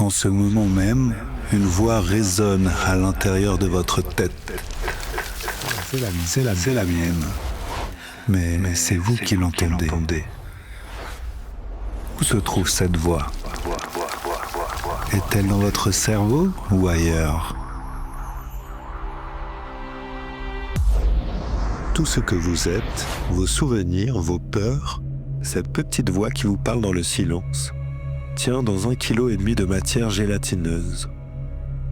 En ce moment même, une voix résonne à l'intérieur de votre tête. C'est la mienne. Mais c'est vous qui l'entendez. Où se trouve cette voix? Est-elle dans votre cerveau ou ailleurs? Tout ce que vous êtes, vos souvenirs, vos peurs, cette petite voix qui vous parle dans le silence, tient dans 1,5 kg de matière gélatineuse.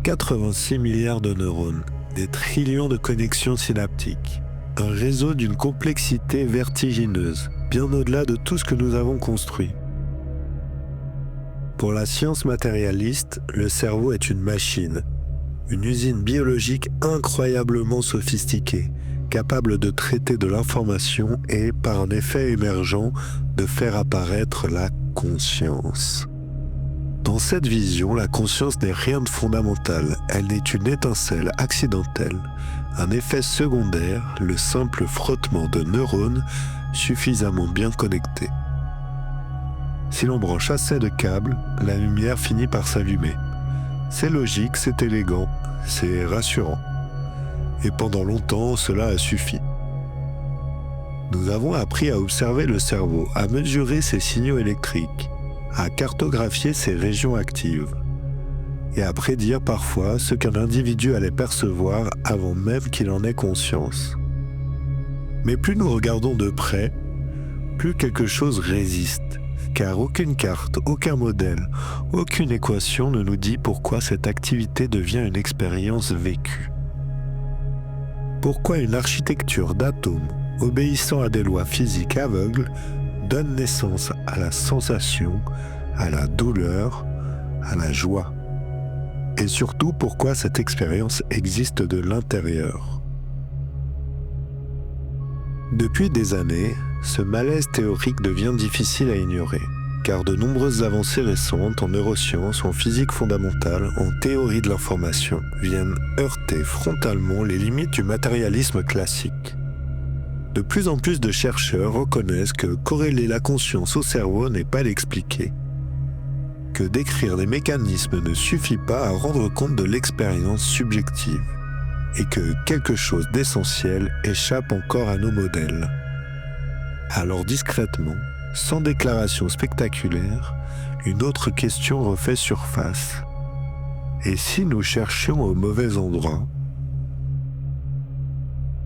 86 milliards de neurones, des trillions de connexions synaptiques, un réseau d'une complexité vertigineuse, bien au-delà de tout ce que nous avons construit. Pour la science matérialiste, le cerveau est une machine, une usine biologique incroyablement sophistiquée, capable de traiter de l'information et, par un effet émergent, de faire apparaître la conscience. Dans cette vision, la conscience n'est rien de fondamental, elle n'est une étincelle accidentelle, un effet secondaire, le simple frottement de neurones suffisamment bien connectés. Si l'on branche assez de câbles, la lumière finit par s'allumer. C'est logique, c'est élégant, c'est rassurant. Et pendant longtemps, cela a suffi. Nous avons appris à observer le cerveau, à mesurer ses signaux électriques, à cartographier ses régions actives, et à prédire parfois ce qu'un individu allait percevoir avant même qu'il en ait conscience. Mais plus nous regardons de près, plus quelque chose résiste, car aucune carte, aucun modèle, aucune équation ne nous dit pourquoi cette activité devient une expérience vécue. Pourquoi une architecture d'atomes obéissant à des lois physiques aveugles donne naissance à la sensation, à la douleur, à la joie. Et surtout, pourquoi cette expérience existe de l'intérieur. Depuis des années, ce malaise théorique devient difficile à ignorer, car de nombreuses avancées récentes en neurosciences, en physique fondamentale, en théorie de l'information, viennent heurter frontalement les limites du matérialisme classique. De plus en plus de chercheurs reconnaissent que corréler la conscience au cerveau n'est pas l'expliquer, que décrire des mécanismes ne suffit pas à rendre compte de l'expérience subjective, et que quelque chose d'essentiel échappe encore à nos modèles. Alors discrètement, sans déclaration spectaculaire, une autre question refait surface. Et si nous cherchions au mauvais endroit?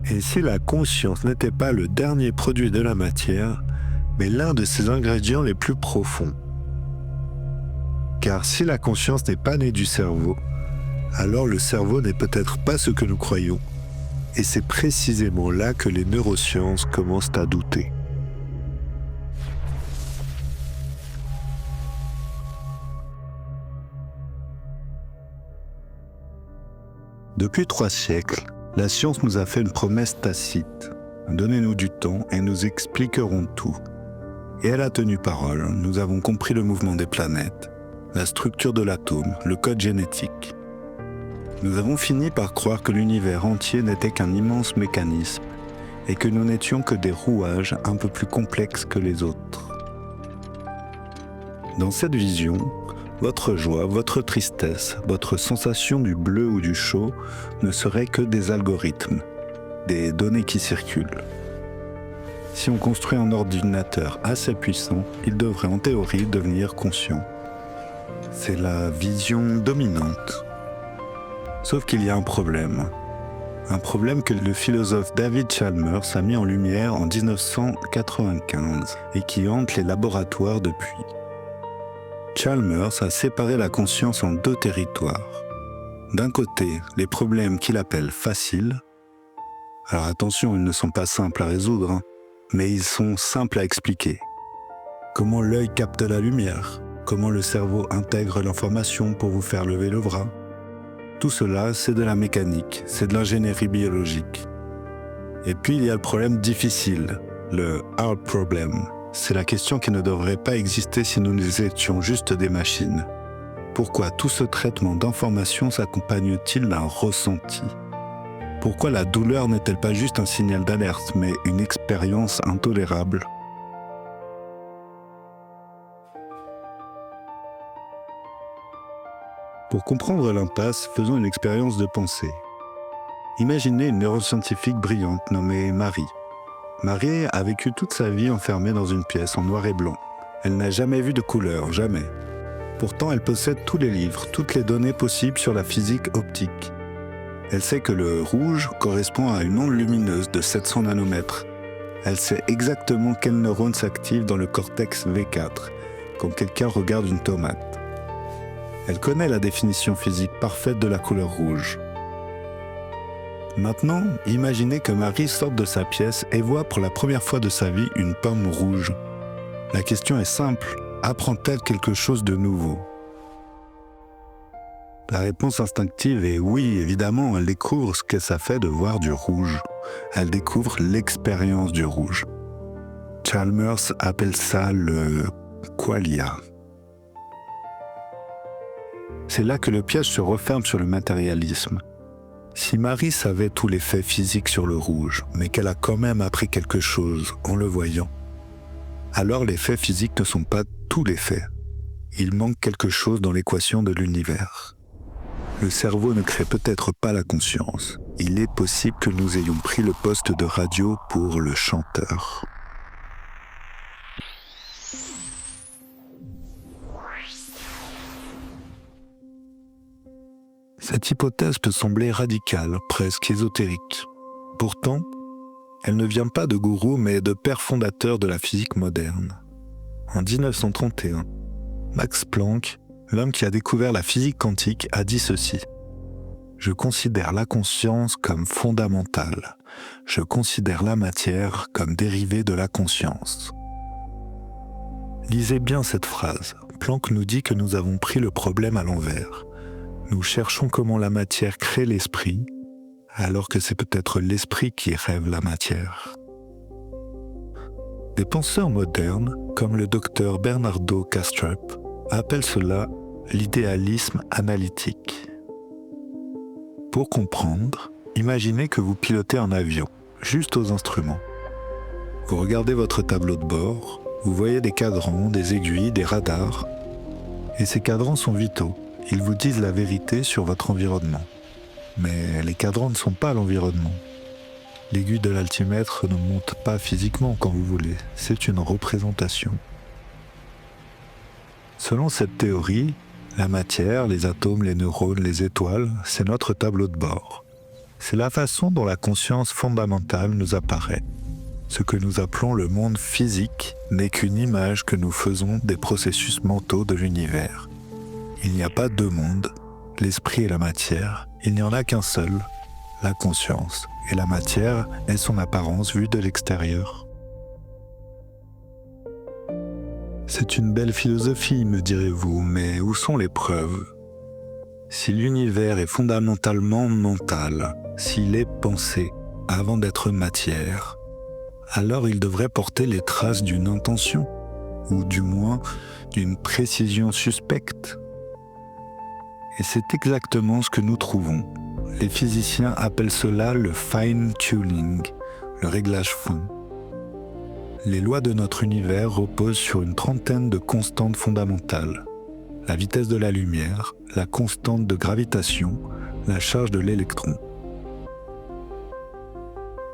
Et si la conscience n'était pas le dernier produit de la matière, mais l'un de ses ingrédients les plus profonds? Car si la conscience n'est pas née du cerveau, alors le cerveau n'est peut-être pas ce que nous croyons. Et c'est précisément là que les neurosciences commencent à douter. Depuis 3 siècles, la science nous a fait une promesse tacite. Donnez-nous du temps et nous expliquerons tout. Et elle a tenu parole. Nous avons compris le mouvement des planètes, la structure de l'atome, le code génétique. Nous avons fini par croire que l'univers entier n'était qu'un immense mécanisme et que nous n'étions que des rouages un peu plus complexes que les autres. Dans cette vision, votre joie, votre tristesse, votre sensation du bleu ou du chaud ne seraient que des algorithmes, des données qui circulent. Si on construit un ordinateur assez puissant, il devrait en théorie devenir conscient. C'est la vision dominante. Sauf qu'il y a un problème que le philosophe David Chalmers a mis en lumière en 1995 et qui hante les laboratoires depuis. Chalmers a séparé la conscience en 2 territoires. D'un côté, les problèmes qu'il appelle faciles. Alors attention, ils ne sont pas simples à résoudre, mais ils sont simples à expliquer. Comment l'œil capte la lumière? Comment le cerveau intègre l'information pour vous faire lever le bras? Tout cela, c'est de la mécanique, c'est de l'ingénierie biologique. Et puis il y a le problème difficile, le hard problem. C'est la question qui ne devrait pas exister si nous étions juste des machines. Pourquoi tout ce traitement d'information s'accompagne-t-il d'un ressenti? Pourquoi la douleur n'est-elle pas juste un signal d'alerte, mais une expérience intolérable? Pour comprendre l'impasse, faisons une expérience de pensée. Imaginez une neuroscientifique brillante nommée Marie. Marie a vécu toute sa vie enfermée dans une pièce en noir et blanc. Elle n'a jamais vu de couleur, jamais. Pourtant, elle possède tous les livres, toutes les données possibles sur la physique optique. Elle sait que le rouge correspond à une onde lumineuse de 700 nanomètres. Elle sait exactement quel neurone s'active dans le cortex V4 quand quelqu'un regarde une tomate. Elle connaît la définition physique parfaite de la couleur rouge. Maintenant, imaginez que Marie sorte de sa pièce et voit pour la première fois de sa vie une pomme rouge. La question est simple, apprend-elle quelque chose de nouveau ? La réponse instinctive est oui, évidemment, elle découvre ce que ça fait de voir du rouge. Elle découvre l'expérience du rouge. Chalmers appelle ça le qualia. C'est là que le piège se referme sur le matérialisme. Si Marie savait tous les faits physiques sur le rouge, mais qu'elle a quand même appris quelque chose en le voyant, alors les faits physiques ne sont pas tous les faits. Il manque quelque chose dans l'équation de l'univers. Le cerveau ne crée peut-être pas la conscience. Il est possible que nous ayons pris le poste de radio pour le chanteur. Cette hypothèse peut sembler radicale, presque ésotérique. Pourtant, elle ne vient pas de gourous, mais de pères fondateurs de la physique moderne. En 1931, Max Planck, l'homme qui a découvert la physique quantique, a dit ceci. « Je considère la conscience comme fondamentale. Je considère la matière comme dérivée de la conscience. » Lisez bien cette phrase. Planck nous dit que nous avons pris le problème à l'envers. Nous cherchons comment la matière crée l'esprit, alors que c'est peut-être l'esprit qui rêve la matière. Des penseurs modernes, comme le docteur Bernardo Kastrup, appellent cela l'idéalisme analytique. Pour comprendre, imaginez que vous pilotez un avion, juste aux instruments. Vous regardez votre tableau de bord, vous voyez des cadrans, des aiguilles, des radars, et ces cadrans sont vitaux. Ils vous disent la vérité sur votre environnement. Mais les cadrans ne sont pas l'environnement. L'aiguille de l'altimètre ne monte pas physiquement quand vous voulez, c'est une représentation. Selon cette théorie, la matière, les atomes, les neurones, les étoiles, c'est notre tableau de bord. C'est la façon dont la conscience fondamentale nous apparaît. Ce que nous appelons le monde physique n'est qu'une image que nous faisons des processus mentaux de l'univers. Il n'y a pas deux mondes, l'esprit et la matière, il n'y en a qu'un seul, la conscience, et la matière est son apparence vue de l'extérieur. C'est une belle philosophie, me direz-vous, mais où sont les preuves ? Si l'univers est fondamentalement mental, s'il est pensé avant d'être matière, alors il devrait porter les traces d'une intention, ou du moins d'une précision suspecte. Et c'est exactement ce que nous trouvons. Les physiciens appellent cela le fine-tuning, le réglage fin. Les lois de notre univers reposent sur une trentaine de constantes fondamentales. La vitesse de la lumière, la constante de gravitation, la charge de l'électron.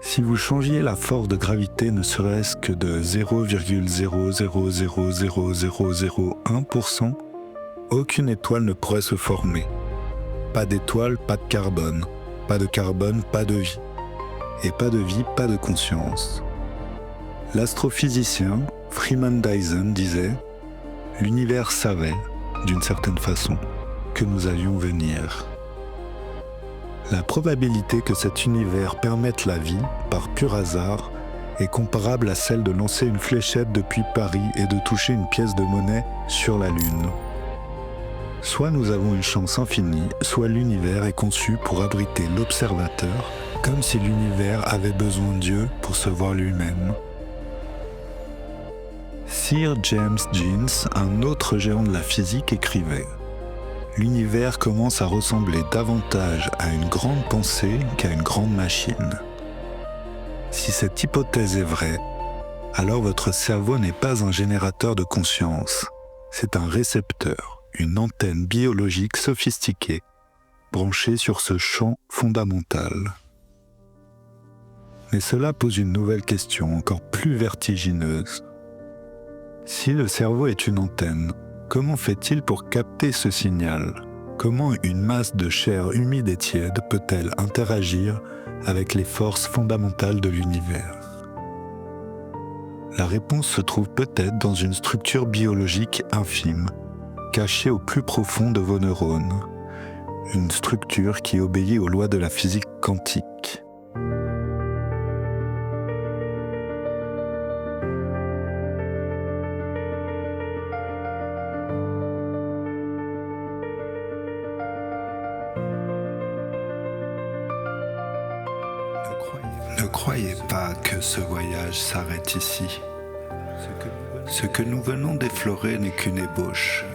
Si vous changiez la force de gravité ne serait-ce que de 0,0000001%, aucune étoile ne pourrait se former. Pas d'étoile, pas de carbone. Pas de carbone, pas de vie. Et pas de vie, pas de conscience. L'astrophysicien Freeman Dyson disait « L'univers savait, d'une certaine façon, que nous allions venir. » La probabilité que cet univers permette la vie, par pur hasard, est comparable à celle de lancer une fléchette depuis Paris et de toucher une pièce de monnaie sur la Lune. Soit nous avons une chance infinie, soit l'univers est conçu pour abriter l'observateur, comme si l'univers avait besoin de Dieu pour se voir lui-même. Sir James Jeans, un autre géant de la physique, écrivait « L'univers commence à ressembler davantage à une grande pensée qu'à une grande machine. » Si cette hypothèse est vraie, alors votre cerveau n'est pas un générateur de conscience, c'est un récepteur. une antenne biologique sophistiquée, branchée sur ce champ fondamental. Mais cela pose une nouvelle question encore plus vertigineuse. Si le cerveau est une antenne, comment fait-il pour capter ce signal ? Comment une masse de chair humide et tiède peut-elle interagir avec les forces fondamentales de l'univers ? La réponse se trouve peut-être dans une structure biologique infime, cachée au plus profond de vos neurones, une structure qui obéit aux lois de la physique quantique. Ne croyez pas que ce voyage s'arrête ici. Ce que nous venons d'effleurer n'est qu'une ébauche,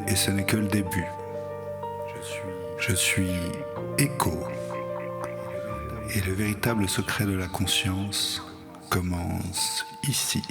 et ce n'est que le début. Je suis écho, et le véritable secret de la conscience commence ici.